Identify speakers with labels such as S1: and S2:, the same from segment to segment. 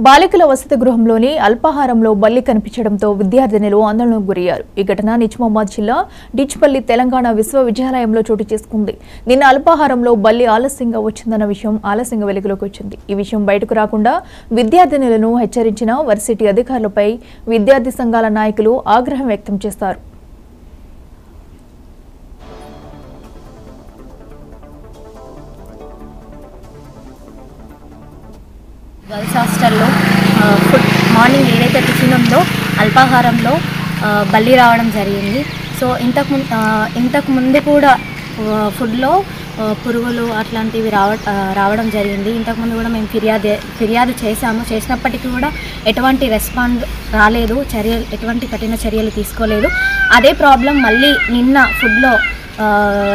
S1: బాలికల వసతి గృహంలోని అల్పాహారంలో బల్లి కనిపించడంతో విద్యార్థినులు ఆందోళనకు గురయ్యారు. ఈ ఘటన నిజామాబాద్ జిల్లా డిచ్పల్లి తెలంగాణ విశ్వవిద్యాలయంలో చోటు చేసుకుంది. నిన్న అల్పాహారంలో బల్లి ఆలస్యంగా వచ్చిందన్న విషయం ఆలస్యంగా వెలుగులోకి వచ్చింది. ఈ విషయం బయటకు రాకుండా విద్యార్థినులను హెచ్చరించిన వర్సిటీ అధికారులపై విద్యార్థి సంఘాల నాయకులు ఆగ్రహం వ్యక్తం చేశారు.
S2: గర్ల్స్ హాస్టల్లో ఫుడ్ మార్నింగ్ ఏదైతే టిఫిన్ ఉందో అల్పాహారంలో బల్లి రావడం జరిగింది. సో ఇంతకు ముందు కూడా ఫుడ్లో పురుగులు అట్లాంటివి రావడం జరిగింది. ఇంతకుముందు కూడా మేము ఫిర్యాదు చేసినప్పటికీ కూడా ఎటువంటి రెస్పాండ్ రాలేదు, ఎటువంటి కఠిన చర్యలు తీసుకోలేదు. అదే ప్రాబ్లం మళ్ళీ నిన్న ఫుడ్లో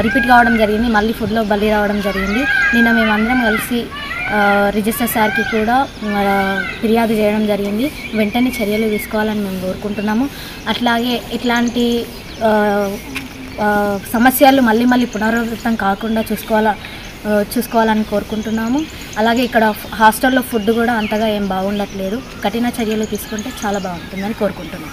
S2: రిపీట్ కావడం జరిగింది. మళ్ళీ ఫుడ్లో బల్లి రావడం జరిగింది. నిన్న మేమందరం కలిసి రిజిస్టర్ సార్కి కూడా ఫిర్యాదు చేయడం జరిగింది. వెంటనే చర్యలు తీసుకోవాలని మేము కోరుకుంటున్నాము. అట్లాగే ఇట్లాంటి సమస్యలు మళ్ళీ పునరావృతం కాకుండా చూసుకోవాలని కోరుకుంటున్నాము. అలాగే ఇక్కడ హాస్టల్లో ఫుడ్ కూడా అంతగా ఏం బాగుండట్లేదు. కఠిన చర్యలు తీసుకుంటే చాలా బాగుంటుందని కోరుకుంటున్నాము.